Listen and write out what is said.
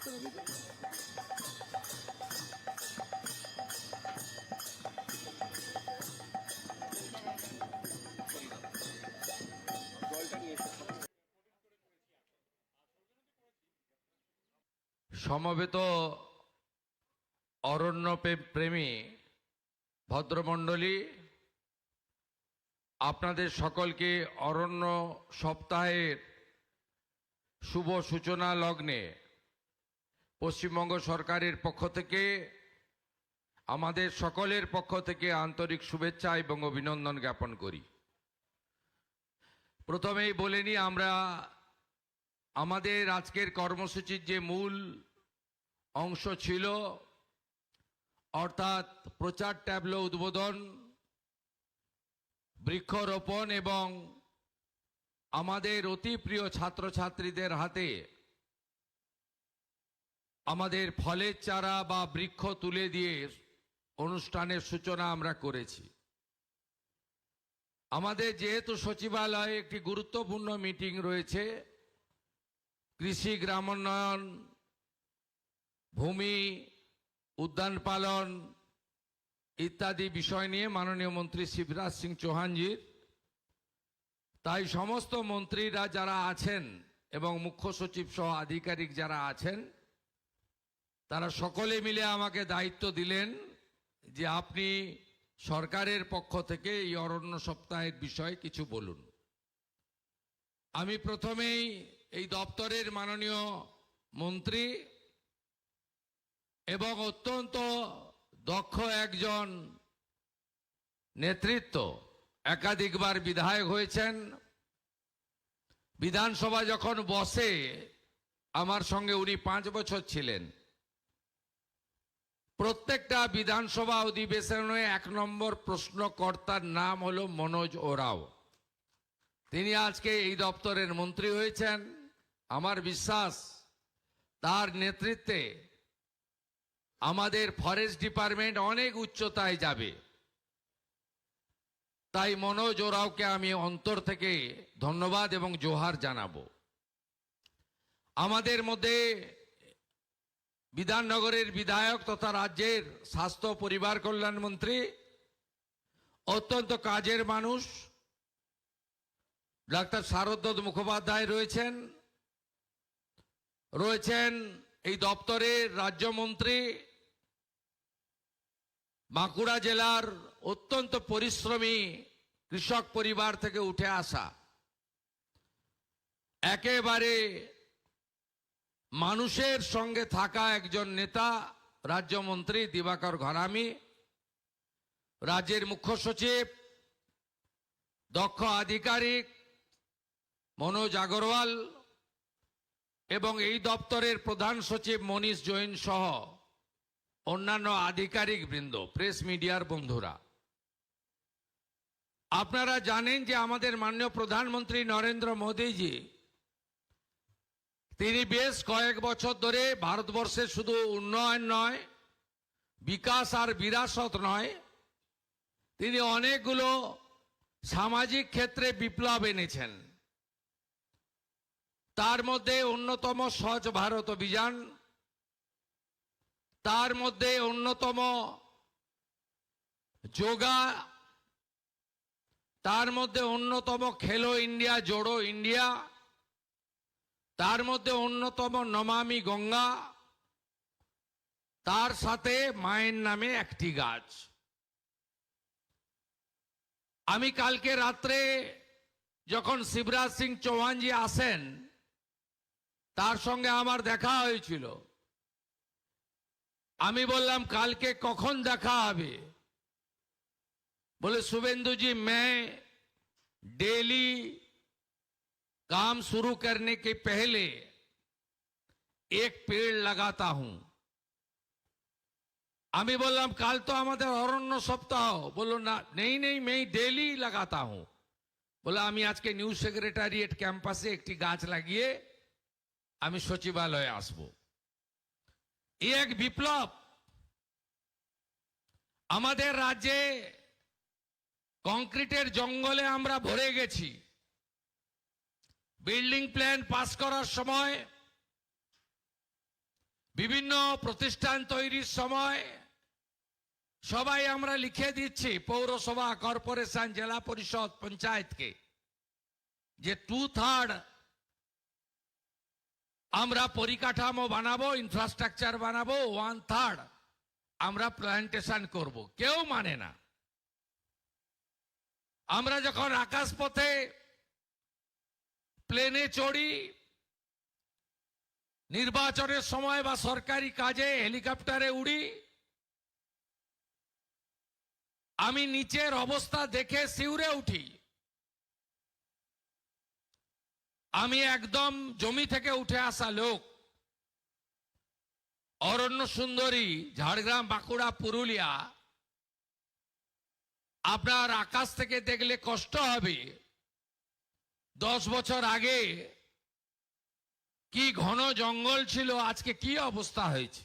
সমবেত অরণ্য প্রেমী ভদ্রমণ্ডলী, আপনাদের সকলকে অরণ্য সপ্তাহের শুভ সূচনা লগ্নে পশ্চিমবঙ্গ সরকারের পক্ষ থেকে, আমাদের সকলের পক্ষ থেকে আন্তরিক শুভেচ্ছা এবং অভিনন্দন জ্ঞাপন করি। প্রথমেই বলে নিই, আমরা আমাদের আজকের কর্মসূচির যে মূল অংশ ছিল, অর্থাৎ প্রচার ট্যাবলো উদ্বোধন, বৃক্ষরোপণ এবং আমাদের অতি প্রিয় ছাত্রছাত্রীদের হাতে আমাদের ফলের চারা বা বৃক্ষ তুলে দিয়ে অনুষ্ঠানের সূচনা আমরা করেছি। আমাদের যেহেতু সচিবালয়ে একটি গুরুত্বপূর্ণ মিটিং রয়েছে, কৃষি, গ্রামোন্নয়ন, ভূমি, উদ্যান পালন ইত্যাদি বিষয় নিয়ে মাননীয় মন্ত্রী শিবরাজ সিং চৌহানজির, তাই সমস্ত মন্ত্রীরা যারা আছেন এবং মুখ্য সচিব সহ আধিকারিক যারা আছেন, তারা সকলে মিলে আমাকে দায়িত্ব দিলেন যে আপনি সরকারের পক্ষ থেকে এই অরণ্য সপ্তাহের বিষয়ে কিছু বলুন। আমি প্রথমেই এই দপ্তরের মাননীয় মন্ত্রী এবং অত্যন্ত দক্ষ একজন নেতৃত্ব, একাধিকবার বিধায়ক হয়েছেন, বিধানসভা যখন বসে আমার সঙ্গে উনি 5 বছর ছিলেন। প্রত্যেকটা বিধানসভা অধিবেশনে 1 নম্বর প্রশ্নকর্তার নাম হলো মনোজ ওরাও। তিনি আজকে এই দপ্তরের মন্ত্রী হয়েছেন। আমার বিশ্বাস তার নেতৃত্বে আমাদের ফরেস্ট ডিপার্টমেন্ট অনেক উচ্চতায় যাবে। তাই মনোজ ওরাওকে আমি অন্তর থেকে ধন্যবাদ এবং জোহার জানাবো। আমাদের মধ্যে বিধাননগরের বিধায়ক তথা রাজ্যের স্বাস্থ্য পরিবার কল্যাণ মন্ত্রী, অত্যন্ত কাজের মানুষ ডাক্তার শারদ মুখোপাধ্যায় রয়েছেন এই দপ্তরের রাজ্যমন্ত্রী, বাঁকুড়া জেলার অত্যন্ত পরিশ্রমী কৃষক পরিবার থেকে উঠে আসা, একেবারে মানুষের সঙ্গে থাকা একজন নেতা রাজ্যমন্ত্রী দিবাকর ঘরামি, রাজ্যের মুখ্য সচিব দক্ষ আধিকারিক মনোজ আগরওয়াল এবং এই দপ্তরের প্রধান সচিব মনীষ জৈন সহ অন্যান্য আধিকারিক বৃন্দ, প্রেস মিডিয়ার বন্ধুরা, আপনারা জানেন যে আমাদের মাননীয় প্রধানমন্ত্রী নরেন্দ্র মোদীজি, তিনি বেশ কয়েক বছর ধরে ভারতবর্ষের শুধু উন্নয়ন নয়, বিকাশ আর বিরাসত নয়, তিনি অনেকগুলো সামাজিক ক্ষেত্রে বিপ্লব এনেছেন। তার মধ্যে অন্যতম স্বচ্ছ ভারত অভিযান, তার মধ্যে অন্যতম যোগা, তার মধ্যে অন্যতম খেলো ইন্ডিয়া, জোড়ো ইন্ডিয়া, তার মধ্যে অন্যতম নমামি গঙ্গা, তার সাথে মায়ের নামে একটি গাছ। আমি কালকে রাত্রে যখন শিবরাজ সিং চৌহানজি আসেন, তার সঙ্গে আমার দেখা হয়েছিল। আমি বললাম কালকে কখন দেখা হবে? बोले शुभेंदु जी, मैं डेली काम शुरू करने के पहले एक पेड़ लगाता हूं। আমি বললাম কাল তো আমাদের অরণ্য সপ্তাহ। বলল না, নেই मैं डेली लगाता हूं। বলে আমি আজকে নিউ সেক্রেটারিয়েট ক্যাম্পাসে একটি গাছ লাগিয়ে আমি সচিবালয়ে আসব। এই এক বিপ্লব। আমাদের রাজ্যে কংক্রিটের জঙ্গলে আমরা ভরে গেছি। বিল্ডিং প্ল্যান পাস করার সময় বিভিন্ন প্রতিষ্ঠান তৈরির সময় সবাই আমরা লিখে দিচ্ছি পৌরসভা, কর্পোরেশন, জেলা পরিষদ, পঞ্চায়েতকে যে 2/3 আমরা পরিকাঠামো বানাবো, ইনফ্রাস্ট্রাকচার বানাবো, 1/3 আমরা প্ল্যান্টেশন করব। কেউ মানে না। আমরা যখন আকাশপথে প্লেনে চড়ি, নির্বাচনের সময় বা সরকারি কাজে হেলিকপ্টারে উড়ি, আমি নিচের অবস্থা দেখে শিউরে উঠি। আমি একদম জমি থেকে উঠে আসা লোক। অরণ্য সুন্দরী, ঝাড়গ্রাম, বাঁকুড়া, পুরুলিয়া, আপনার আকাশ থেকে দেখলে কষ্ট হবে। 10 বছর আগে কি ঘন জঙ্গল ছিল, আজকে কি অবস্থা হয়েছে।